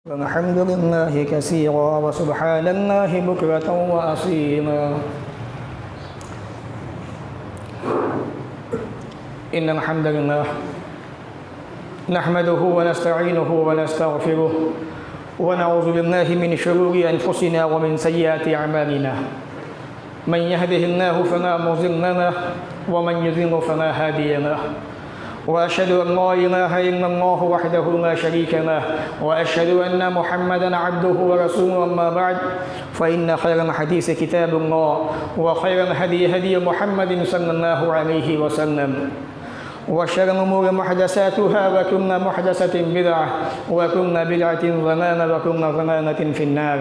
अल्हम्दुलिल्लाहि कसीरा व सुब्हानल्लाहि बुक्रतन व असीला। इन्नल हम्दलिल्लाह नहमदुहु व नस्तईनुहु व नस्तगफिरुह व नऊज़ु बिल्लाहि मिन शुरूरि अनफुसिना व मिन सय्यिआति अमालिना। मन यहदिहिल्लाहु फला मुज़िल्ल लहु व मन युज़िल्हु फला हादिय लहु। वअशहदु अन ला इलाहा इल्लल्लाहु वहदहु ला शरीका लहु व अशहदु अन्ना मुहम्मदन अब्दुहु व रसूलुहु। अम्मा बअद फ़इन्न खैरल हदीस किताबुल्लाह व खैरल हदी हदी मुहम्मदिन सल्लल्लाहु अलैहि वसल्लम व शर्रल उमूरि मुहदसातुहा व कुल्लु मुहदसतिन बिदअह व कुल्लु बिदअतिन ज़लालह व कुल्लु ज़लालतिन फिन्नार।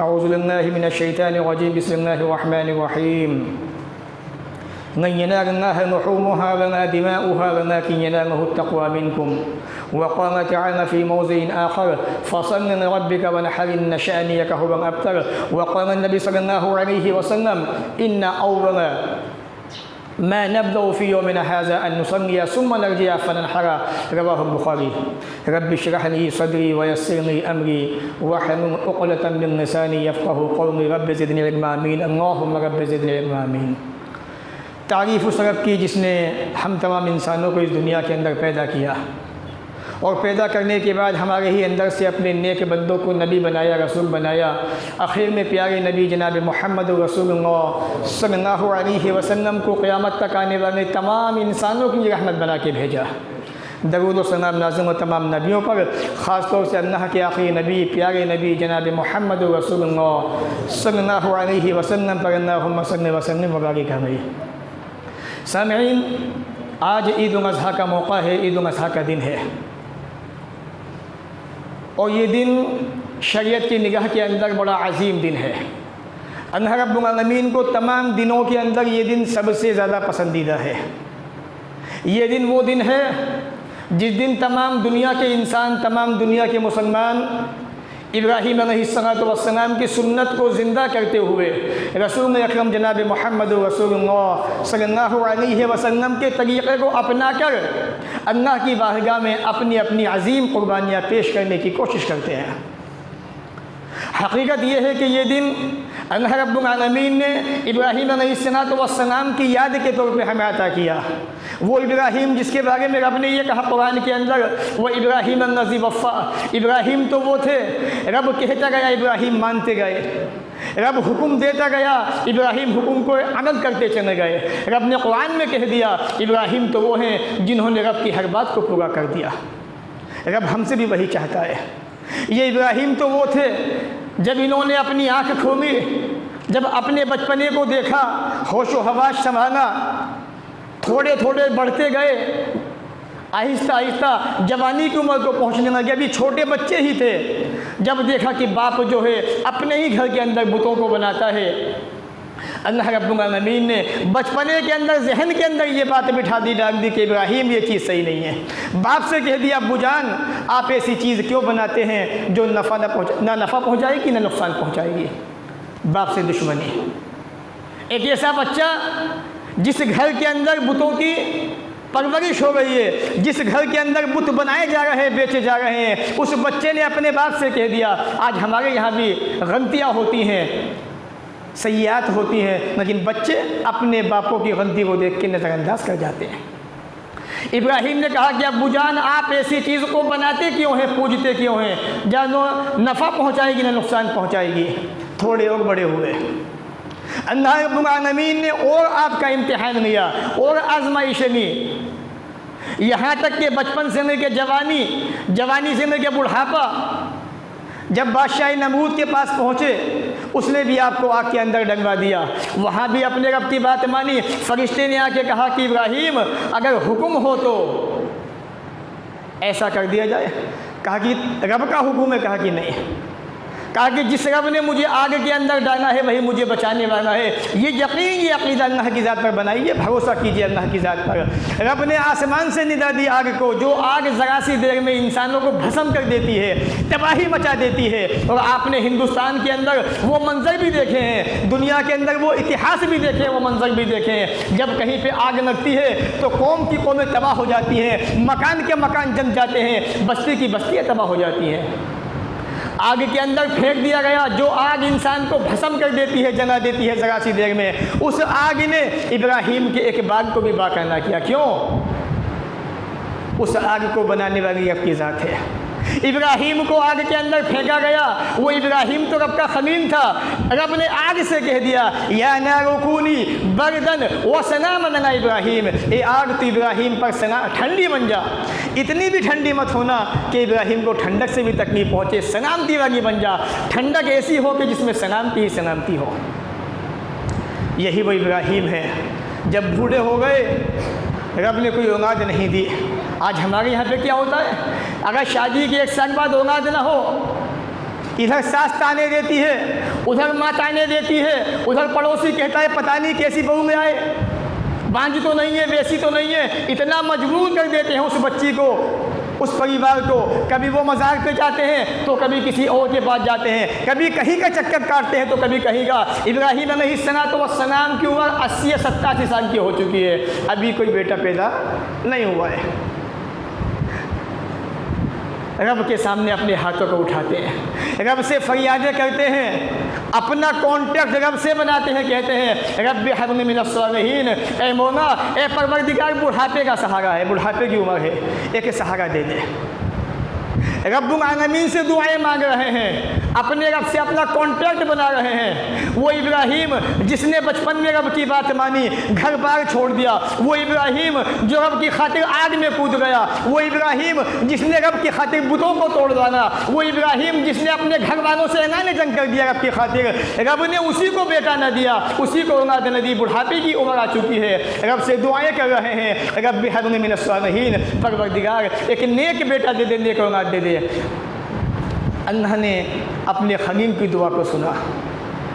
अऊज़ु बिल्लाहि मिनश शैतानिर रजीम। बिस्मिल्लाहिर रहमानिर रहीम। लन यनालल्लाह लुहूमुहा वला दिमाउहा वलाकिन यनालुहु अत्तक़वा मिनकुम। वक़ाल तआला फ़ी मौज़िइन आख़र फ़सल्लि लिरब्बिका वनहर इन्न शानियक हुवल अबतर। वक़ाल नबी सल्लल्लाहु अलैहि वसल्लम इन्ना अव्वल मा नब्दअु फ़ी यौमिना हाज़ा अन नुसल्लिय सुम्मा नरजिअ फ़ननहर। रवाहुल बुख़ारी। रब्बि इश्रह ली सदरी व यस्सिर ली अमरी वहलुल उक़दतम मिन लिसानी यफ़क़हू क़ौली। रब्बि ज़िदनी इल्मा आमीन। अल्लाहुम्मा रब्बि ज़िदनी इल्मा आमीन। तारीफ़ उस रब की जिसने हम तमाम इंसानों को इस दुनिया के अंदर पैदा किया और पैदा करने के बाद हमारे ही अंदर से अपने नेक बंदों को नबी बनाया, रसूल बनाया। आखिर में प्यारे नबी जनाब मोहम्मद रसूलुल्लाह सल्लल्लाहु अलैहि वसल्लम को क़यामत तक आने वाले तमाम इंसानों की रहमत बना के भेजा। दरूद व सलाम नाज़िम तमाम नबियों पर, ख़ास तौर से अल्लाह के आखिरी नबी प्यारे नबी जनाब मोहम्मद रसूलुल्लाह सल्लल्लाहु अलैहि वसल्लम पर अल्लाहुम्मा सल्लि व सल्लिम व बारिक अलैहि। सामईन, आज ईद उल अज़हा का मौका है, ईद उल अज़हा का दिन है और ये दिन शरीयत की निगाह के अंदर बड़ा अजीम दिन है। अल्लाह रब्बुल आलमीन को तमाम दिनों के अंदर ये दिन सबसे ज़्यादा पसंदीदा है। ये दिन वो दिन है जिस दिन तमाम दुनिया के इंसान, तमाम दुनिया के मुसलमान इब्राहीम अलैहिस्सलाम की सुन्नत को ज़िंदा करते हुए रसूल अकरम जनाब मोहम्मद रसूलुल्लाह सल्लल्लाहु अलैहि वसल्लम के तरीक़े को अपना कर अल्लाह की बारगाह में अपनी अपनी अजीम क़ुरबानियाँ पेश करने की कोशिश करते हैं। हकीकत यह है कि ये दिन अल्लाह रब्बुल आलमीन ने इब्राहीम अलैहिस्सलाम की याद के तौर पे हमें अता किया। वो इब्राहीम जिसके बारे में रब ने ये कहा कुरान के अंदर, वो इब्राहीम अन्नज़ी वफ़ा। इब्राहीम तो वो थे, रब कहता गया इब्राहीम मानते गए, रब हुक्म देता गया इब्राहीम हुक्म को अमल करते चले गए। रब ने कुरान में कह दिया इब्राहीम तो वो हैं जिन्होंने रब की हर बात को पूरा कर दिया। रब हमसे भी वही चाहता है। ये इब्राहीम तो वो थे जब इन्होंने अपनी आँख खोली, जब अपने बचपने को देखा, होशो हवास संभाला, थोड़े थोड़े बढ़ते गए, आहिस्ता आहिस्ता जवानी की उम्र को पहुंचने लगे। अभी छोटे बच्चे ही थे जब देखा कि बाप जो है अपने ही घर के अंदर बुतों को बनाता है। अल्लाह रब्बुल आलमीन ने बचपने के अंदर, जहन के अंदर ये बात बिठा दी, डाल दी कि इब्राहीम ये चीज़ सही नहीं है। बाप से कह दिया अब्बू जान आप ऐसी चीज़ क्यों बनाते हैं जो ना नफ़ा पहुँचाएगी ना नुकसान पहुँचाएगी। बाप से दुश्मनी। एक ऐसा बच्चा जिस घर के अंदर बुतों की परवरिश हो रही है, जिस घर के अंदर बुत बनाए जा रहे हैं, बेचे जा रहे हैं, उस बच्चे ने अपने बाप से कह दिया। आज हमारे यहाँ भी गलतियाँ होती हैं, सय्यात होती हैं, लेकिन बच्चे अपने बापों की गलती को देख के नज़रअंदाज कर जाते हैं। इब्राहीम ने कहा कि अब्बू जान आप ऐसी चीज़ को बनाते क्यों हैं, पूजते क्यों हैं जानो नफ़ा पहुँचाएगी ना नुकसान पहुँचाएगी। थोड़े और बड़े हुए, अल्लाह रब्बुल आलमीन ने और आपका इम्तिहान लिया और आजमाइशें ली, यहाँ तक कि बचपन से लेकर जवानी, जवानी से लेकर बुढ़ापा। जब बादशाह नमरूद के पास पहुँचे उसने भी आपको आग के अंदर डलवा दिया, वहाँ भी अपने रब की बात मानी। फरिश्ते ने आके कहा कि इब्राहीम अगर हुक्म हो तो ऐसा कर दिया जाए। कहा कि रब का हुक्म है, कहा कि नहीं। कहा कि जिस रब ने मुझे आग के अंदर डाला है वही मुझे बचाने वाला है। ये यकीन, ये अक़ीदा अल्लाह की ज़ात पर बनाइए, भरोसा कीजिए अल्लाह की ज़ात पर। रब ने आसमान से निदा दी आग को, जो आग ज़रा सी देर में इंसानों को भस्म कर देती है, तबाही मचा देती है। और आपने हिंदुस्तान के अंदर वो मंजर भी देखे हैं, दुनिया के अंदर वो इतिहास भी देखे हैं, वो मंजर भी देखे हैं। जब कहीं पर आग लगती है तो कौम की कौमें तबाह हो जाती हैं, मकान के मकान जम जाते हैं, बस्ती की बस्तियाँ तबाह हो जाती हैं। आग के अंदर फेंक दिया गया। जो आग इंसान को भस्म कर देती है, जला देती है ज़रा सी देर में, उस आग ने इब्राहिम के एक बाग को भी बाका ना किया। क्यों? उस आग को बनाने वाली रब की ज़ात है। इब्राहिम को आग के अंदर फेंका गया, वो इब्राहिम तो रब का खलील था। रब ने आग से कह दिया या नारुकूनी बरदन व सलामन अला इब्राहिम, ये आग तो इब्राहिम पर ठंडी बन जा। इतनी भी ठंडी मत होना कि इब्राहिम को ठंडक से भी तकलीफ पहुँचे, सलामती वाली बन जा। ठंडक ऐसी हो कि जिसमें सलामती ही सलामती हो। यही वो इब्राहिम है। जब बूढ़े हो गए, रब ने कोई औलाद नहीं दी। आज हमारे यहाँ पे क्या होता है, अगर शादी के 1 साल बाद औलाद ना हो, इधर सास ताने देती है, उधर माँ ताने देती है, उधर पड़ोसी कहता है पता नहीं कैसी बहू में आए, बांझ तो नहीं है, वैसी तो नहीं है। इतना मजबूर कर देते हैं उस बच्ची को, उस परिवार को। कभी वो मज़ाक पे जाते हैं तो कभी किसी और के पास जाते हैं, कभी कहीं का चक्कर काटते हैं तो कभी कहीं का। इब्राहिम अलैहिस्सलाम की उम्र 80 या 87 साल की हो चुकी है, अभी कोई बेटा पैदा नहीं हुआ है। रब के सामने अपने हाथों को उठाते हैं, रब से फरियादें करते हैं, अपना कॉन्टैक्ट रब से बनाते हैं। कहते हैं रब्बि हब्बि मिनस सालिहीन, ए मौला, ए परवरदिगार, बुढ़ापे का सहारा है, बुढ़ापे की उम्र है, एक सहारा दे दे। रब्बुल आलमीन से दुआएं मांग रहे हैं, अपने रब से अपना कॉन्टैक्ट बना रहे हैं। वो इब्राहिम जिसने बचपन में रब की बात मानी, घर बार छोड़ दिया। वो इब्राहिम जो रब की खातिर आग में कूद गया। वो इब्राहिम जिसने रब की खातिर बुतों को तोड़ डाला। वो इब्राहिम जिसने अपने घर वालों से ऐलान जंग कर दिया रब की खातिर। रब ने उसी को बेटा न दिया, उसी को औलाद न दी, बुढ़ापे की उम्र आ चुकी है। रब से दुआएं कर रहे हैं, रब्बि हब्बि मिनस सालिहीन, परवरदिगार एक नेक बेटा दे दे, नेक औलाद दे दे। अल्लाह ने अपने खलील की दुआ को सुना,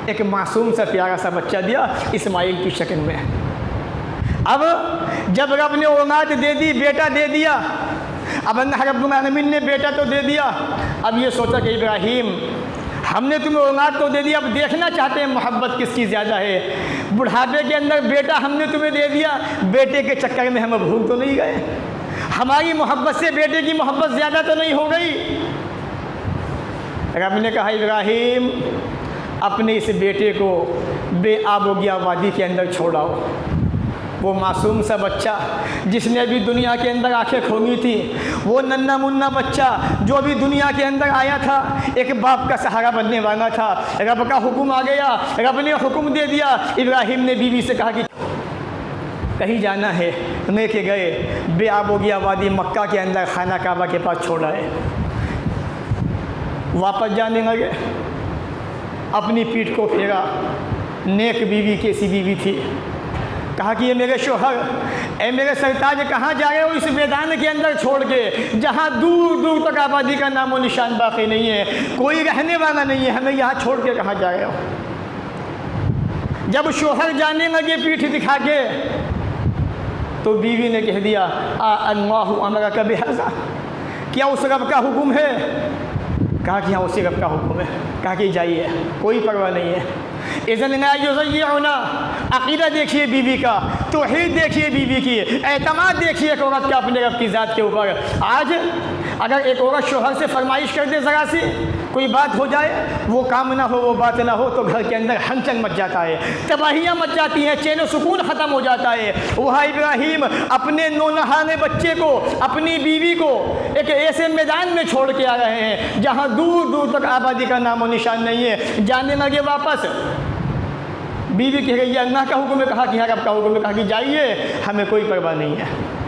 एक मासूम सा प्यारा सा बच्चा दिया इस्माइल की शक्ल में। अब जब रब ने औलाद दे दी, बेटा दे दिया, अब अल्लाह रब्बुल आलमीन ने बेटा तो दे दिया। अब ये सोचा कि इब्राहिम हमने तुम्हें औलाद तो दे दिया, अब देखना चाहते हैं मोहब्बत किसकी ज़्यादा है। बुढ़ापे के अंदर बेटा हमने तुम्हें दे दिया, बेटे के चक्कर में हम भूल तो नहीं गए, हमारी मोहब्बत से बेटे की मोहब्बत ज़्यादा तो नहीं हो गई। रब ने कहा इब्राहिम अपने इस बेटे को बेआबोगिया वादी के अंदर छोड़ाओ। वो मासूम सा बच्चा जिसने अभी दुनिया के अंदर आंखें खोली थी, वो नन्ना मुन्ना बच्चा जो अभी दुनिया के अंदर आया था, एक बाप का सहारा बनने वाला था। रब का हुक्म आ गया, रब ने हुक्म दे दिया। इब्राहिम ने बीवी से कहा कि कहीं जाना है, लेके गए बेआबोगिया वादी मक्का के अंदर, खाना काबा के पास छोड़ा है। वापस जाने लगे, अपनी पीठ को फेरा। नेक बीवी कैसी बीवी थी, कहा कि ये मेरे शोहर, ए मेरे सरताज, कहाँ जा रहे हो इस मैदान के अंदर छोड़ के, जहाँ दूर दूर तक आबादी का नामो निशान बाकी नहीं है, कोई रहने वाला नहीं है, हमें यहाँ छोड़ के कहाँ जा रहे हो। जब शोहर जाने लगे पीठ दिखा के, तो बीवी ने कह दिया अल्लाहु अमरका बिहाज़ा, क्या उस रब का हुक्म है? कहा कि हाँ उसी रब का हुक्म है। कहा कि जाइए, कोई परवाह नहीं है। इज़न ना अक़ीदा देखिए बीवी का, तौहीद देखिए बीवी की, एतमाद देखिए एक औरत का अपने रब की ज़ात के ऊपर। आज अगर एक औरत शोहर से फरमाइश कर दे, ज़रा सी कोई बात हो जाए, वो काम ना हो, वो बात ना हो, तो घर के अंदर हलचल मच जाता है, तबाहियाँ मच जाती हैं, चैन सुकून ख़त्म हो जाता है। वहाँ इब्राहिम अपने नौनहाने बच्चे को, अपनी बीवी को एक ऐसे मैदान में छोड़ के आ रहे हैं जहाँ दूर दूर तक आबादी का नामो निशान नहीं है। जाने लगे वापस, बीवी कह गई अल्लाह का हुक्म है, कहा कि हाँ रब का हुक्म है, कहा कि जाइए, हमें कोई परवाह नहीं है।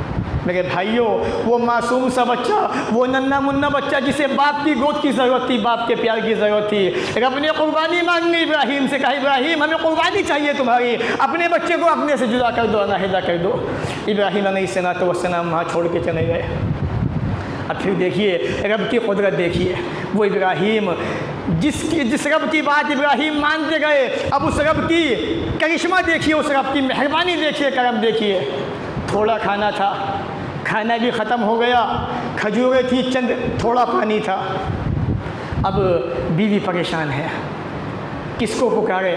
मेरे भाइयों, वो मासूम सा बच्चा, वो नन्ना मुन्ना बच्चा जिसे बाप की गोद की ज़रूरत थी, बाप के प्यार की ज़रूरत थी, रब ने कुर्बानी मांगी इब्राहिम से, कहा इब्राहिम हमें कुर्बानी चाहिए तुम्हारी, अपने बच्चे को अपने से जुदा कर दो, अलहदा कर दो। इब्राहिम अलैहिस्सलाम वहाँ छोड़ के चले गए। अब फिर देखिए रब की कुदरत देखिए, वो इब्राहिम जिस रब की बात इब्राहिम मानते गए, अब उस रब की करिश्मा देखिए, उस रब की मेहरबानी देखिए, करम देखिए। थोड़ा खाना था, खाना भी ख़त्म हो गया, खजूरें थी चंद, थोड़ा पानी था। अब बीवी परेशान है, किसको पुकारे,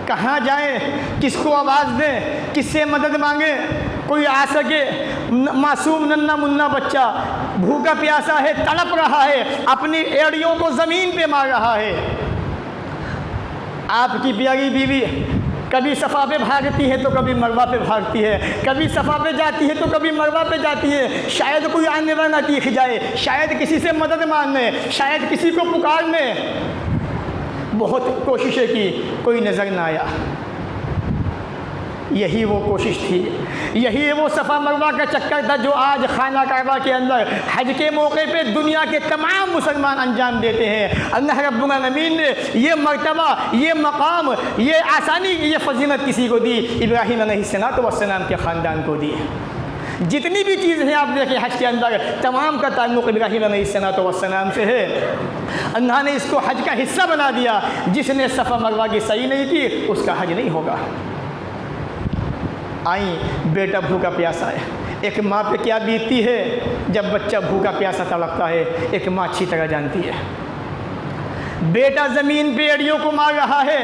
कहाँ जाए, किसको आवाज़ दें, किससे मदद मांगे, कोई आ सके। मासूम नन्ना मुन्ना बच्चा भूखा प्यासा है, तड़प रहा है, अपनी एड़ियों को ज़मीन पे मार रहा है। आपकी प्यारी बीवी कभी सफ़ा पे भागती है तो कभी मरवा पे भागती है, कभी सफ़ा पे जाती है तो कभी मरवा पे जाती है। शायद कोई आने वाला दिख जाए, शायद किसी से मदद मांगने, शायद किसी को पुकारने, बहुत कोशिशें की, कोई नज़र ना आया। यही वो कोशिश थी, यही वो सफ़ा मरवा का चक्कर था जो आज खाना काबा के अंदर हज के मौके पे दुनिया के तमाम मुसलमान अंजाम देते हैं। अल्लाह रब्बुल आलमीन ने ये मर्तबा, ये मकाम, ये आसानी, ये फजीलत किसी को दी? इब्राहीम अलैहिस्सलाम के ख़ानदान को दी। जितनी भी चीज़ हैं आप देखें हज के अंदर, तमाम का ताल्लुक़ इब्राहीम अलैहिस्सलाम से है। अल्लाह ने इसको हज का हिस्सा बना दिया। जिसने सफ़ा मरवा की सही नहीं की उसका हज नहीं होगा। आई बेटा भूखा प्यासा है, एक माँ पे क्या बीतती है जब बच्चा भूखा प्यासा तड़पता है, एक माँ अच्छी तरह जानती है। बेटा ज़मीन पे एड़ियों को मार रहा है,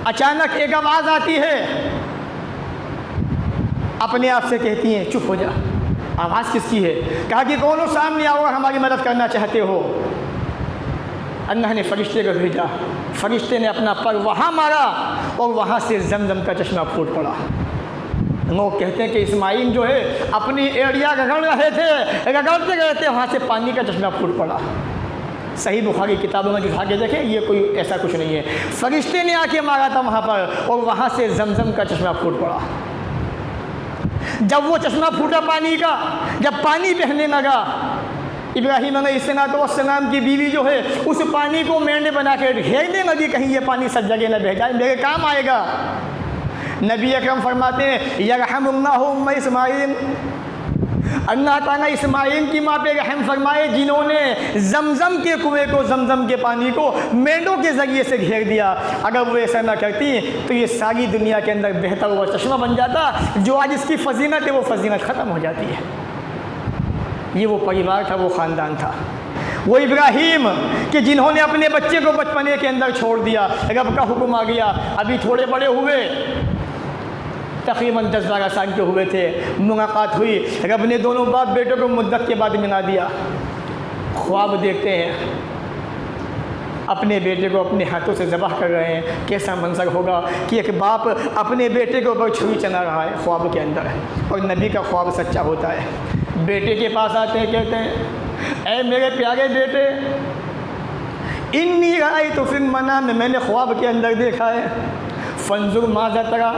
अचानक एक आवाज़ आती है, अपने आप से कहती हैं चुप हो जा। आवाज़ किसकी है? कहा कि कौन सामने आओ, हमारी मदद करना चाहते हो। अल्लाह ने फरिश्ते को भेजा, फरिश्ते ने अपना पर वहाँ मारा और वहाँ से जमजम का चश्मा फूट पड़ा। लोग कहते हैं कि इस्माइल जो है अपनी एड़िया रगड़ रहे थे, रगड़ते गए थे, वहाँ से पानी का चश्मा फूट पड़ा। सही बुखारी किताबों में दिखा के देखें, ये कोई ऐसा कुछ नहीं है। फरिश्ते ने आके मारा था वहाँ पर और वहाँ से जमजम का चश्मा फूट पड़ा। जब वो चश्मा फूटा पानी का, जब पानी बहने लगा, इब्राहीम अलैहिस्सलाम की बीवी जो है उस पानी को मेंढे बना के घेरने लगी, कहीं ये पानी सब जगह न बह जाए, मेरे काम आएगा। नबी अकरम फरमाते हैं यरहमुल्लाहु उम्म इस्माइल, अल्लाह ताला इस्माइल की माँ पे रहम फरमाए जिन्होंने जमजम के कुएँ को, जमजम के पानी को मेंढों के ज़रिए से घेर दिया। अगर वो ऐसा ना करती तो ये सारी दुनिया के अंदर बहता हुआ चश्मा बन जाता, जो आज इसकी फजीलत है वो फजीलत ख़त्म हो जाती है। ये वो परिवार था, वो ख़ानदान था, वो इब्राहीम कि जिन्होंने अपने बच्चे को बचपने के अंदर छोड़ दिया। रब का हुक्म आ गया, अभी थोड़े बड़े हुए, तकरीबन 10-12 साल के हुए थे, मुलाकात हुई, रब ने दोनों बाप बेटों को मुद्दत के बाद मिला दिया। ख्वाब देखते हैं, अपने बेटे को अपने हाथों से ज़बह कर रहे हैं। कैसा मंजर होगा कि एक बाप अपने बेटे के ऊपर छुरी चला रहा है ख्वाब के अंदर, और नबी का ख्वाब सच्चा होता है। बेटे के पास आते हैं, कहते हैं ऐ मेरे प्यारे बेटे, इन्नी राय तो फिर मना में, मैंने ख्वाब के अंदर देखा है, फंजुर माज़ा तरा,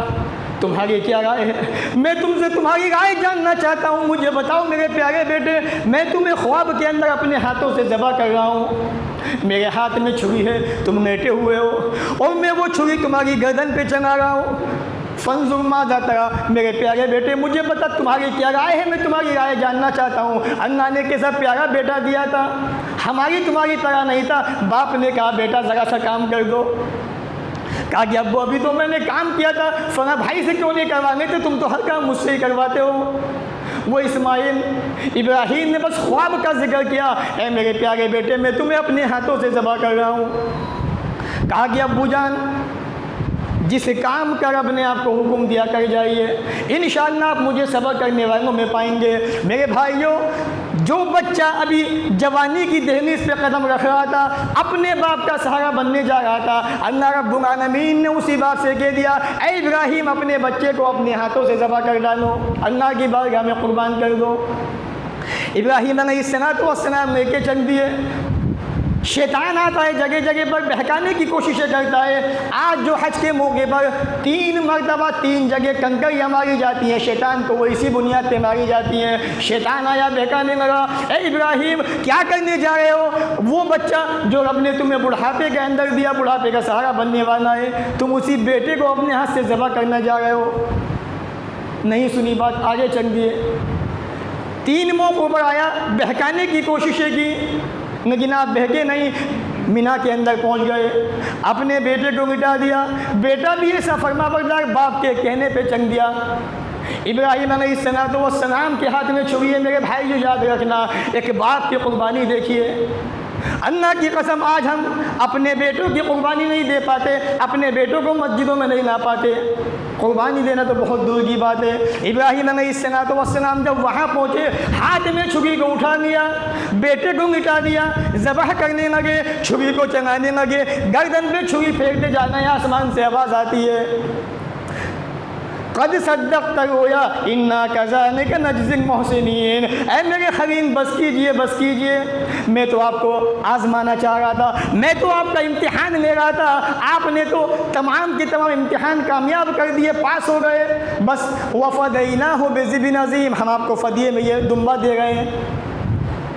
तुम्हारी क्या राय है? मैं तुमसे तुम्हारी राय जानना चाहता हूँ, मुझे बताओ मेरे प्यारे बेटे, मैं तुम्हें ख्वाब के अंदर अपने हाथों से ज़बह कर रहा हूँ, मेरे हाथ में छुरी है, तुम लेटे हुए हो और मैं वो छुरी तुम्हारी गर्दन पे चला रहा हूँ। फंजुर माज़ा तरा, मेरे प्यारे बेटे मुझे बता तुम्हारी क्या राय है, मैं तुम्हारी राय जानना चाहता हूँ। अल्लाह ने कैसा प्यारा बेटा दिया था, हमारी तुम्हारी तरह नहीं था। बाप ने कहा बेटा ज़रा सा काम कर दो। कहा कि अब्बू अभी तो मैंने काम किया था। फना भाई से क्यों नहीं करवाने थे, तुम तो हर काम मुझसे ही करवाते हो। वो इस्माइल इब्राहीम ने बस ख्वाब का जिक्र किया, ऐ मेरे प्यारे बेटे मैं तुम्हें अपने हाथों से ज़बह कर रहा हूँ। कहा कि अब्बू जान, जिस काम का रब ने आपको हुक्म दिया कर जाइए, इंशाअल्लाह आप मुझे सब्र करने वालों में पाएंगे। मेरे भाइयों, जो बच्चा अभी जवानी की दहलीज पे कदम रख रहा था, अपने बाप का सहारा बनने जा रहा था, अल्लाह रब्बुल आलमीन ने उसी बात से कह दिया ऐ इब्राहीम अपने बच्चे को अपने हाथों से ज़बह कर डालो, अल्लाह की बारगाह में कुर्बान कर दो। इब्राहीम अलैहिस्सलाम लेके चल दिए। शैतान आता है जगह जगह पर, बहकाने की कोशिशें करता है। आज जो हज के मौके पर 3 मरतबा 3 जगह कंकरियाँ मारी जाती हैं, शैतान को वो इसी बुनियाद पे मारी जाती हैं। शैतान आया, बहकाने लगा, ए इब्राहीम क्या करने जा रहे हो? वो बच्चा जो रब ने तुम्हें बुढ़ापे के अंदर दिया, बुढ़ापे का सहारा बनने वाला है, तुम उसी बेटे को अपने हाथ से ज़बह करने जा रहे हो। नहीं सुनी बात, आगे चल दिए। 3 मौक़ों पर आया, बहकाने की कोशिशें की, लेकिन आप बहके नहीं। मीना के अंदर पहुंच गए, अपने बेटे को मिटा दिया। बेटा भी ऐसा फरमाबरदार बाप के कहने पे चल दिया। इब्राहीम अलैहिस्सलाम के हाथ में छुरी है। मेरे भाई जो याद रखना, एक बाप की कुर्बानी देखिए, अल्लाह की कसम आज हम अपने बेटों की कुर्बानी नहीं दे पाते, अपने बेटों को मस्जिदों में नहीं ला पाते। कुर्बानी देना तो बहुत दूर की बात है। इब्राहीम अलैहिस्सलाम जब वहाँ पहुँचे, हाथ में छुरी को उठा लिया, बेटे को मिटा दिया, ज़बह करने लगे, छुरी को चलाने लगे, गर्दन पे छुरी फेंकते जाना है, आसमान से आवाज़ आती है, कद सद्दक़्त रोया इन्ना कज़ालिक नजज़िल मोहसिनीन। ऐ मेरे खलील बस कीजिए, बस कीजिए, मैं तो आपको आज़माना चाह रहा था, मैं तो आपका इम्तिहान ले रहा था, आपने तो तमाम के तमाम इम्तिहान कामयाब कर दिए, पास हो गए। बस वफ़दैनाहु बिज़िबिन अज़ीम, हम आपको फ़दिये में ये दुम्बा दे रहे हैं,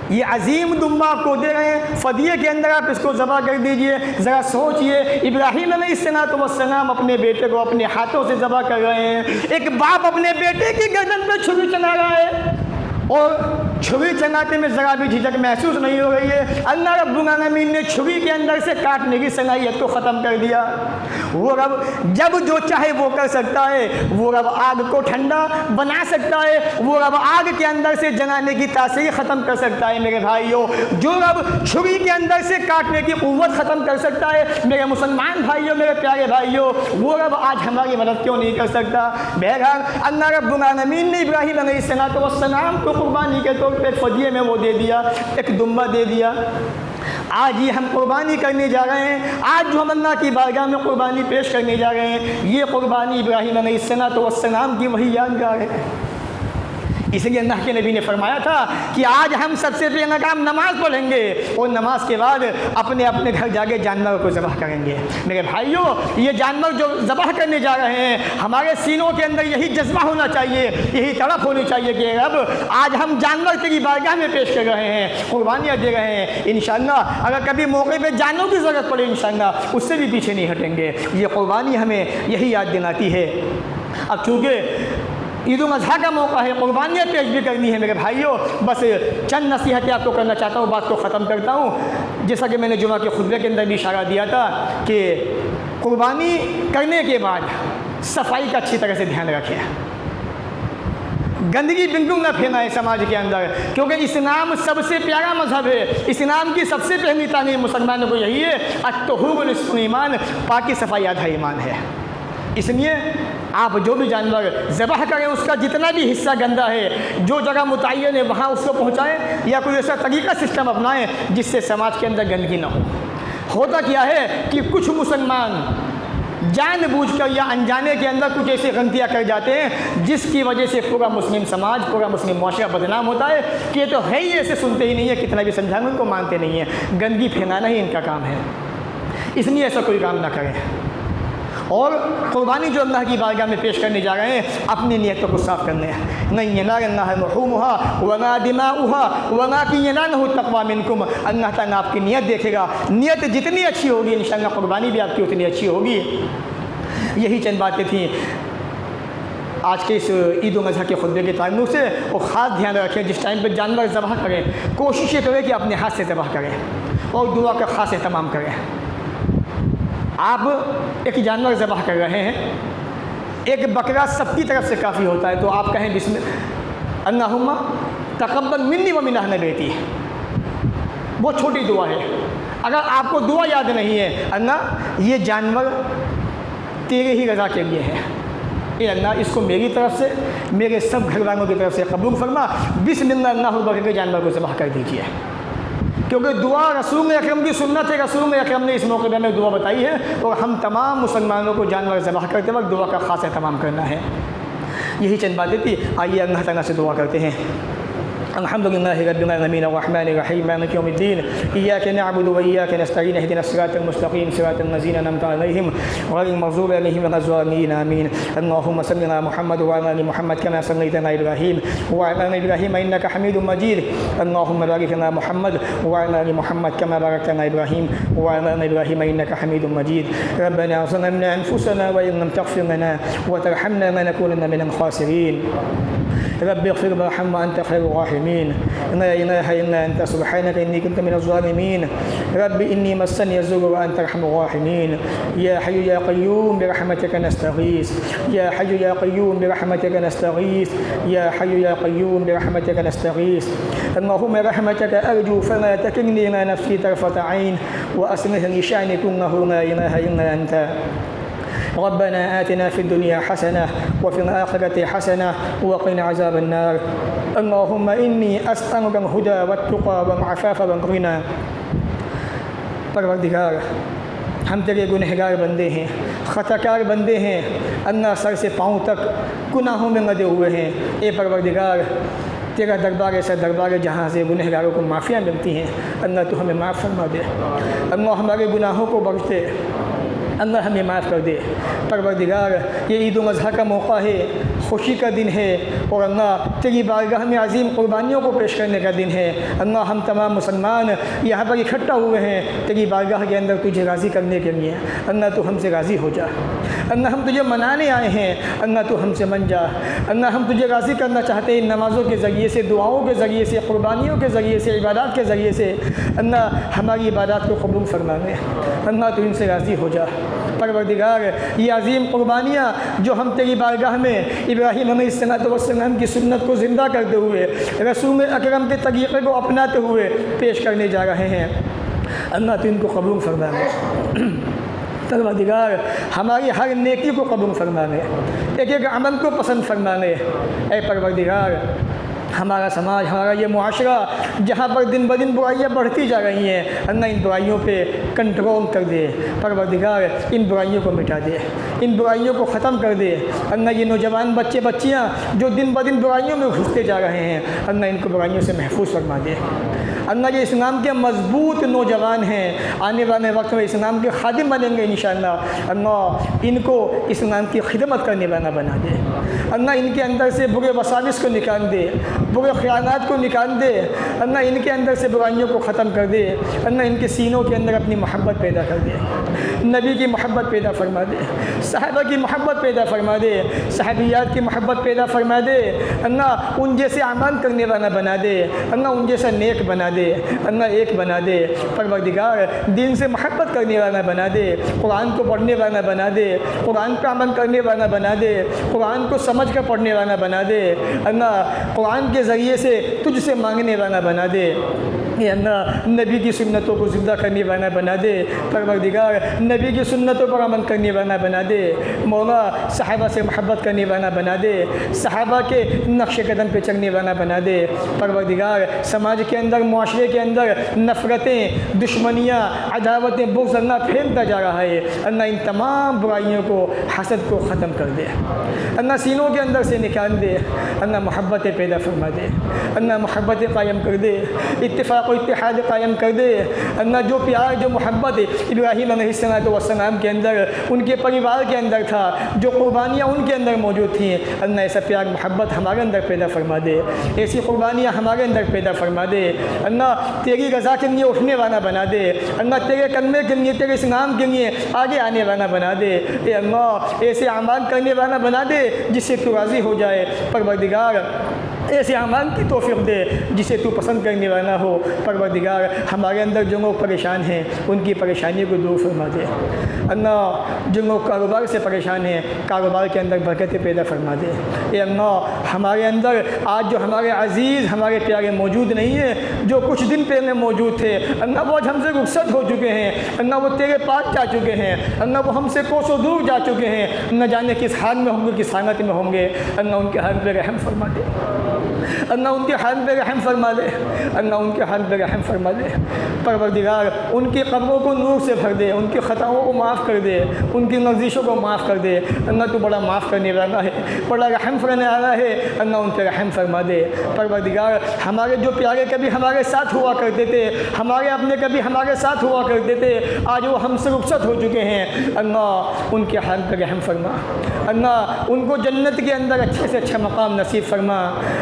ये अजीम दुम्बा आपको दे रहे हैं, फ़दिये के अंदर आप इसको ज़बह कर दीजिए। ज़रा सोचिए, इब्राहीम अलैहिस्सलाम अपने बेटे को अपने हाथों से ज़बह कर रहे हैं। एक बाप अपने बेटे की गर्दन पर छुरी चला रहा है और छुरी चलाते में ज़रा भी झिझक महसूस नहीं हो रही है। अल्लाह रब्बुल आलमीन ने छुरी के अंदर से काटने की सलाहियत को ख़त्म कर दिया। वो रब जब जो चाहे वो कर सकता है, वो रब आग को ठंडा बना सकता है, वो रब आग के अंदर से जलाने की तासीर ख़त्म कर सकता है। मेरे भाइयों, जो रब छुरी के अंदर से काटने की क़ुव्वत ख़त्म कर सकता है, मेरे मुसलमान भाइयों, मेरे प्यारे भाइयों, वो रब आज हमारी मदद क्यों नहीं कर सकता। बहरहाल अल्लाह रब्बुल आलमीन ने इब्राहीम अलैहिस्सलाम को कुर्बानी के तौर पे फ़दिये में वो दे दिया, एक दुम्बा दे दिया। आज ये हम कुर्बानी करने जा रहे हैं, आज जो हम अल्लाह की बारगाह में कुर्बानी पेश करने जा रहे हैं, ये कुर्बानी इब्राहीम अलैहिस्सलाम की वही यादगार है। इसलिए अल्लाह के नबी ने फरमाया था कि आज हम सबसे पहला काम नमाज़ पढ़ेंगे और नमाज के बाद अपने अपने घर जाके जानवर को ज़बह करेंगे। मेरे भाइयों, ये जानवर जो ज़बह करने जा रहे हैं, हमारे सीनों के अंदर यही जज्बा होना चाहिए, यही तड़प होनी चाहिए कि रब आज हम जानवर तेरी बारगाह में पेश कर रहे हैं, कुर्बानियाँ दे रहे हैं। इंशाअल्लाह अगर कभी मौके पर जानों की ज़रूरत पड़े, इंशाअल्लाह उससे भी पीछे नहीं हटेंगे। ये कुर्बानी हमें यही याद दिलाती है। अब चूँकि ईद उल अज़हा का मौका है, कुर्बानियाँ पेश भी करनी है। मेरे भाइयों, बस चंद नसीहतें आपको करना चाहता हूँ, बात को ख़त्म करता हूँ। जैसा कि मैंने जुमा के खुतबे के अंदर भी इशारा दिया था कि कुर्बानी करने के बाद सफाई का अच्छी तरह से ध्यान रखें, गंदगी बिल्कुल न फैलाएं समाज के अंदर, क्योंकि इस्लाम सबसे प्यारा मज़हब है। इस्लाम की सबसे पहली तालीम मुसलमानों को यही है, अत्तहुर निस्फ़ुल ईमान, पाकी सफाई आधा ईमान है। इसलिए आप जो भी जानवर ज़बह करें, उसका जितना भी हिस्सा गंदा है, जो जगह मुतय्यन है वहाँ उसको पहुँचाएँ, या कोई ऐसा तरीका सिस्टम अपनाएं जिससे समाज के अंदर गंदगी ना हो। होता क्या है कि कुछ मुसलमान जानबूझकर या अनजाने के अंदर कुछ ऐसी गलतियाँ कर जाते हैं जिसकी वजह से पूरा मुस्लिम समाज, पूरा मुस्लिम मुआशरा बदनाम होता है कि ये तो है ही, ऐसे सुनते ही नहीं है, कितना भी समझाएं उनको मानते नहीं है। गंदगी फैलाना ही इनका काम है, इसलिए ऐसा कोई काम ना करें। और कुर्बानी जो अल्लाह की बारगाह में पेश करने जा रहे हैं, अपनी नीयतों को साफ़ करने हैं। नहीं यनालल्लाह लुहूमुहा वला दिमाउहा वलाकिन यनालुहु तक़वा मिनकुम। अल्लाह ताला आपकी नीयत देखेगा, नीयत जितनी अच्छी होगी इंशाअल्लाह कुर्बानी भी आपकी उतनी अच्छी होगी। यही चंद बातें थी आज के इस ईद उल अज़हा के खुतबे के ताल्लुक़ से। और ख़ास ध्यान रखें, जिस टाइम पर जानवर ज़बह करें, कोशिश ये करें कि अपने हाथ से ज़बह करें और दुआ का ख़ास एहतमाम करें। आप एक जानवर ज़बह कर रहे हैं, एक बकरा सबकी तरफ से काफ़ी होता है, तो आप कहें बिस्मिल्लाह अल्लाहुम्मा तक़ब्बल मिन्नी व मिन अहली बैती। बहुत छोटी दुआ है। अगर आपको दुआ याद नहीं है, अल्लाह ये जानवर तेरे ही रज़ा के लिए है, ए अल्लाह इसको मेरी तरफ से, मेरे सब घर वालों की तरफ से कबूल फरमा, बिस्मिल्लाह अल्लाहु अकबर के जानवर को ज़बह कर दीजिए। क्योंकि दुआ रसूल अकरम की सुन्नत है, रसूल अकरम ने इस मौके पर हमें दुआ बताई है और हम तमाम मुसलमानों को जानवर ज़बह करते वक्त दुआ का ख़ास एहतमाम करना है। यही चंद बातें थी। आइए अल्लाह ताला से दुआ करते हैं। अल्हम्दुलिल्लाहि रब्बिल आलमीन अर्रहमानिर रहीम मालिकि यौमिद्दीन इय्याका नअबुदु व इय्याका नस्तईन इहदिनस सिरातल मुस्तक़ीम सिरातल लज़ीना अनअमता अलैहिम गैरिल मग़ज़ूबि अलैहिम वलद्दाल्लीन आमीन। अल्लाहुम्मा सल्लि अला मुहम्मद व अला आलि मुहम्मद कमा सल्लैता अला इब्राहीम व अला आलि इब्राहीम इन्नका हमीदुम मजीद। अल्लाहुम्मा बारिक अला मुहम्मद व अला आलि मुहम्मद कमा बारकता अला इब्राहीम व अला आलि इब्राहीम इन्नका हमीदुम मजीद। रब्बना ज़लमना अनफुसना व इन लम तग़फिर लना व तरहमना लनकूनन्ना मिनल ख़ासिरीन। रब्बि ग़फ़िर वरहम व अंत खैरुर राहिमीन। ला इलाहा इल्ला अंत सुब्हानक इन्नी कुन्तु मिनज़ ज़ालिमीन। रब्बि इन्नी मस्सनी यज़्ज़ुरु व अंत अरहमुर राहिमीन। या हय्यु या क़य्यूम बिरहमतिका नस्तगीस। या हय्यु या क़य्यूम बिरहमतिका नस्तगीस। या हय्यु या क़य्यूम बिरहमतिका नस्तगीस। अल्लाहुम्मा रहमतका अर्जू फला तकिलनी इला नफ़्सी तरफ़ता ऐन व अस्लिह ली शअनी कुल्लहु ला इलाहा इल्ला अंत। रब्बना आतिना फ़िद दुनिया हसना व फ़िल आखिरति हसना व क़िना अज़ाबन नार। अल्लाहुम्मा इन्नी अस्अलुकल हुदा वत्तुक़ा वल अफ़ाफ़ वल ग़िना। परवरदिगार, हम तेरे गुनहगार बंदे हैं, ख़ताकार बंदे हैं। अल्लाह सर से पाँव तक गुनाहों में लदे हुए हैं। ए परवरदिगार, तेरा दरबार ऐसा दरबार है जहाँ से गुनहगारों को माफ़ियाँ मिलती हैं। अल्लाह तो हमें माफ़ फरमा दे। अल्लाह हमारे गुनाहों को बख्श दे। अल्लाह हमें माफ़ कर दे। परवरदिगार, ये ईद उल अज़हा का मौका है, खुशी का दिन है और अल्लाह तेरी बारगाह में अज़ीम क़ुरबानियों को पेश करने का दिन है। अल्लाह हम तमाम मुसलमान यहाँ पर इकट्ठा हुए हैं तेरी बारगाह के अंदर तुझे राज़ी करने के लिए। अल्लाह तो हमसे राज़ी हो जा। अल्लाह हम तुझे मनाने आए हैं, अल्लाह तो हमसे मन जा। अल्लाह हम तुझे राज़ी करना चाहते हैं नमाज़ों के ज़रिए से, दुआओं के ज़रिए से, क़ुरबानियों के ज़रिए से, इबादत के ज़रिए से। अल्लाह हमारी इबादत को कबूल फरमा ले। अल्लाह तो इनसे राज़ी हो जा। परवरदिगार, ये अज़ीम क़ुरबानियाँ जो हम तेरी बारगाह में इब्राहीम अलैहिस्सलाम की सुन्नत को ज़िंदा करते हुए, रसूल अकरम के तरीक़े को अपनाते हुए पेश करने जा रहे हैं, अल्लाह तो इनको कबूल फरमा ले। परवरदिगार, हमारी हर नेकी को कबूल फरमा ले, एक एक अमल को पसंद फरमा ले। ऐ परवरदिगार, हमारा समाज, हमारा ये मुआशरा जहाँ पर दिन ब दिन बुराइयाँ बढ़ती जा रही हैं, अल्लाह इन बुराइयों पे कंट्रोल कर दे। परवरदिगार, इन बुराइयों को मिटा दे, इन बुराइयों को ख़त्म कर दे। अल्लाह ये नौजवान बच्चे बच्चियाँ जो दिन ब दिन बुराइयों में घुसते जा रहे हैं, अल्लाह इनको बुराइयों से महफूज फरमा दे। अल्लाह ये इस्लाम के मजबूत नौजवान हैं, आने वाले वक्त में इस्लाम के खादिम बनेंगे इंशाअल्लाह। अल्लाह इनको इस्लाम की खिदमत करने वाला बना दे। अल्लाह इनके अंदर से बुरे वसाविस को निकाल दे, बुरे ख़यानात को निकाल दे। अल्लाह इनके अंदर से बुराइयों को ख़त्म कर दे। अल्लाह इनके सीनों के अंदर अपनी मोहब्बत पैदा कर दे, नबी की मोहब्बत पैदा फरमा दे, सहाबा की मोहब्बत पैदा फरमा दे, सहाबियात की मोहब्बत पैदा फरमा दे। अल्लाह उन जैसे अमल करने वाला बना दे। अल्लाह उन जैसा नेक बना दे। अल्लाह एक बना दे। परवरदिगार, दिन से मोहब्बत करने वाला बना दे, कुरान को पढ़ने वाला बना दे, कुरान पर अमल करने वाला बना दे, कुरान को समझ कर पढ़ने वाला बना दे। अल्लाह कुरान के ज़रिए से तुझसे मांगने वाला बना दे। ये अल्लाह नबी की सुन्नतों को ज़िंदा करने वाला बना दे। परवरदिगार, नबी की सुन्नतों पर अमल करने वाला बना दे। मौला, सहाबा से मोहब्बत करने वाला बना दे, सहाबा के नक्श कदम पे चलने वाला बना दे। परवरदिगार, समाज के अंदर, मुआशरे के अंदर नफ़रतें, दुश्मनियाँ, अदावतें, बुग़्ज़ अल्लाह फैलता जा रहा है। अल्लाह इन तमाम बुराइयों को, हसद को ख़त्म कर दे। अल्लाह सीनों के अंदर से निकाल दे। अल्लाह मोहब्बतें पैदा फरमा दे। अल्लाह मोहब्बतें कायम कर दे, इत्तिफ़ाक़ व इत्तिहाद कायम कर दे। अल्लाह जो प्यार, जो मोहब्बत इब्राहीम अलैहिस्सलाम के अंदर, उनके परिवार के अंदर था, जो क़ुरबानियाँ उनके अंदर मौजूद थी, अल्लाह ऐसा प्यार मोहब्बत हमारे अंदर पैदा फरमा दे। ऐसी क़ुरबानियाँ हमारे अंदर पैदा फरमा दे। अल्लाह तेरी रज़ा के लिए उठने वाला बना दे। अल्लाह तेरे कलमे के लिए, तेरे इस्लाम के लिए आगे आने वाला बना दे। ए अल्लाह, ऐसे अमाल करने वाला बना दे जिससे तू राज़ी हो जाए। परवरदिगार, ऐसे अमाल की तौफ़ीक़ दे जिसे तू पसंद करने वाला हो। परवरदिगार, हमारे अंदर जो लोग परेशान हैं उनकी परेशानियों को दूर फरमा दे। अल्लाह जो लोग कारोबार से परेशान हैं, कारोबार के अंदर बरकतें पैदा फरमा दे। ए अल्लाह, हमारे अंदर आज जो हमारे अज़ीज़, हमारे प्यारे मौजूद नहीं हैं, जो कुछ दिन पहले मौजूद थे, अल्लाह वो आज हमसे रुखसत हो चुके हैं। अल्लाह वो तेरे पास जा चुके हैं। अल्लाह वो हमसे कोसों दूर जा चुके हैं। न जाने किस हाल में होंगे, किस हालत में होंगे। अल्लाह उनके हाल पर रहम फरमा दे। अल्लाह उनके हाल पे रहम फरमा दे। अल्लाह उनके हाल पे रहम फरमा दे। परवरदिगार, उनकी कब्रों को नूर से भर दे, उनकी ख़ताओं को माफ़ कर दे, उनकी लग़ज़िशों को माफ़ कर दे। अल्लाह तो बड़ा माफ़ करने वाला है, बड़ा रहम फरमाने वाला है। अल्लाह उन पर रहम फरमा दे। परवरदिगार, हमारे जो प्यारे कभी हमारे साथ हुआ करते थे, हमारे अपने कभी हमारे साथ हुआ करते थे, आज वो हमसे रुखसत हो चुके हैं। अल्लाह उनके हाल पर रहम फरमा। अल्लाह उनको जन्नत के अंदर अच्छे से अच्छा मकाम नसीब फरमा।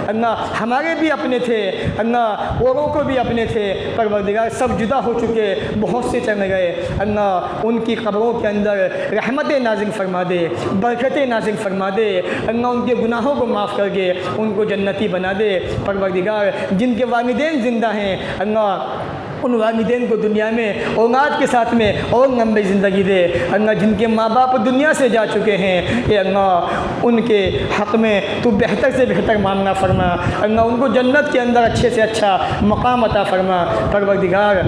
अल्लाह हमारे भी अपने थे, अल्लाह औरों को भी अपने थे, परवरदिगार सब जुदा हो चुके, बहुत से चले गए। अल्लाह उनकी क़ब्रों के अंदर रहमतें नाज़िल फरमा दे, बरकतें नाज़िल फरमा दे। अल्लाह उनके गुनाहों को माफ़ करके उनको जन्नती बना दे। परवरदिगार जिनके वालिदैन ज़िंदा हैं, अल्लाह उन वालिदैन को दुनिया में औलाद के साथ में और लंबी ज़िंदगी दे। अल्लाह जिनके माँ बाप दुनिया से जा चुके हैं, ये अल्लाह उनके हक़ में तू बेहतर से बेहतर मामला फरमा। अल्लाह उनको जन्नत के अंदर अच्छे से अच्छा मकाम अता फरमा। परवरदिगार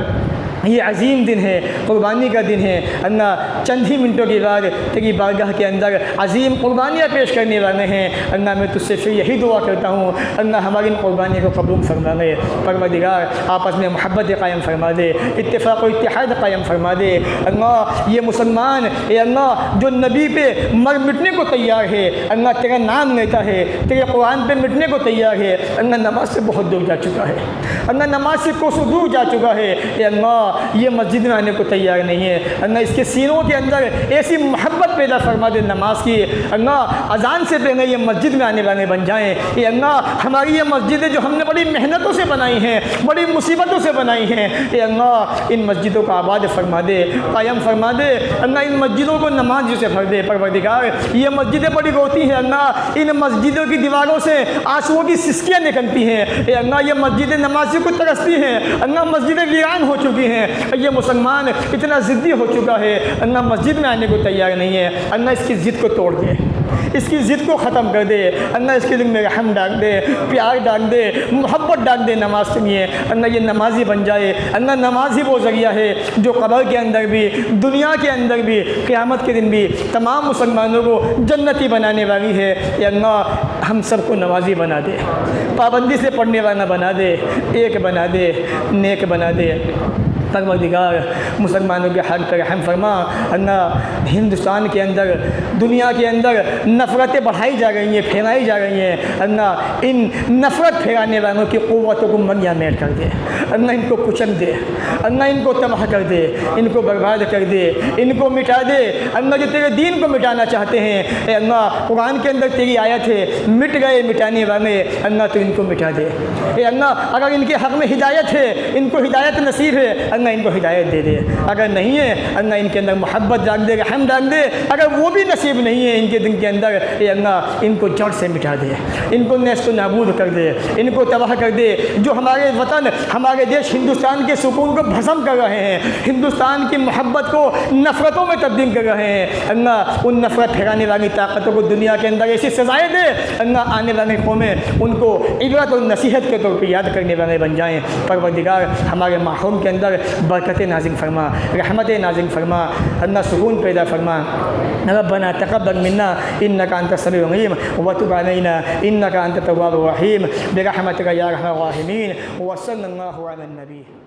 ये अजीम दिन है, क़ुरबानी का दिन है। अल्लाह चंद ही मिनटों के बाद तेरी बारगाह के अंदर अजीम क़ुरबानियाँ पेश करने वाले हैं। अल्लाह मैं तुझसे फिर यही दुआ करता हूँ, अल्लाह हमारी इन क़ुरबानी को कबूल फरमा ले। परवरदिगार आपस में मोहब्बत कायम फरमा दे, इत्तेफाक़ व इत्तेहाद कायम फरमा दे। अल्लाह ये मुसलमान, ये अल्लाह जो नबी पे मर मिटने को तैयार है, अल्लाह तेरा नाम लेता है, तेरे कुरान पे मिटने को तैयार है, अल्लाह नमाज से बहुत दूर जा चुका है, अल्लाह नमाज से कोसों दूर जा चुका है। ये अल्लाह ये मस्जिद में आने को तैयार नहीं है। अल्लाह इसके सीनों के अंदर ऐसी मोहब्बत पैदा फरमा दे नमाज की, अल्लाह अजान से पहले ये मस्जिद में आने वाले बन जाएँ। ये अल्लाह हमारी ये मस्जिदें जो हमने बड़ी मेहनतों से बनाई हैं, बड़ी मुसीबतों से बनाई हैं, ये अल्लाह इन मस्जिदों को आबाद फरमा दे, कायम फरमा दे। अल्लाह इन मस्जिदों को नमाज से भर दे। परवरदिगार ये मस्जिदें बड़ी रोती हैं, अल्लाह इन मस्जिदों की दीवारों से आंसुओं की सिसकियाँ निकलती हैं। ये अल्लाह ये मस्जिदें नमाजी को तरसती हैं, अल्लाह मस्जिदें वीरान हो चुकी हैं। ये मुसलमान इतना ज़िद्दी हो चुका है, अल्लाह मस्जिद में आने को तैयार नहीं है। अल्लाह इसकी ज़िद को तोड़ दे, इसकी ज़िद को ख़त्म कर दे। अल्लाह इसके दिल में रहम डाल दे, प्यार डाल दे, मोहब्बत डाल दे नमाज के लिए। अल्लाह ये नमाजी बन जाए। अल्लाह नमाज ही वो ज़रिया है जो कब्र के अंदर भी, दुनिया के अंदर भी, क़यामत के दिन भी तमाम मुसलमानों को जन्नती बनाने वाली है। या अल्लाह हम सबको नमाजी बना दे, पाबंदी से पढ़ने वाला बना दे, एक बना दे, नेक बना दे। परवरदिगार मुसलमानों के हक़ पर रहम फरमा। अल्लाह हिंदुस्तान के अंदर, दुनिया के अंदर नफ़रतें बढ़ाई जा रही हैं, फैलाई जा रही हैं। अल्लाह इन नफ़रत फैलाने वालों की क़ुव्वतों को मन या मैल कर दे। अल्लाह इनको कुचल दे, अल्लाह इनको तबाह कर दे, इनको बर्बाद कर दे, इनको मिटा दे। अल्लाह जो तेरे दीन को मिटाना चाहते हैं, अल्लाह कुरान के अंदर तेरी आयत है, मिट गए मिटाने वाले, अल्लाह तो इनको मिटा दे। अल्लाह अगर इनके हक़ में हिदायत है, इनको हिदायत नसीब है, अल्लाह इनको हिदायत दे दे। अगर नहीं है, अल्लाह इनके अंदर मोहब्बत डाल दे, रहम डाल दे। अगर वो भी नसीब नहीं है इनके दिन के अंदर, अल्लाह इनको जड़ से मिटा दे, इनको नेस्त नाबूद कर दे, इनको तबाह कर दे। जो हमारे वतन, हमारे देश हिंदुस्तान के सुकून को भस्म कर रहे हैं, हिंदुस्तान की मोहब्बत को नफ़रतों में तब्दील कर रहे हैं, अल्लाह उन नफ़रत फैलाने वाली ताकतों को दुनिया के अंदर ऐसी सजाएँ दे, अल्लाह आने वाले कौमें उनको इबरत और नसीहत के तौर पर याद करने वाले बन जाएँ। परवरदिगार हमारे माहौल के अंदर बरकत नाज़िल फरमा, रहमत नाज़िल फरमा, अल्लाह सुकून पैदा फरमा। रब्बना तक़ब्बल मिन्ना इन्नका अंतस समीउल अलीम व तुब अलैना इन्नका अंतत तव्वाबुर रहीम बिरहमतिका या अरहमर राहिमीन व सल्लल्लाहु अला नबी।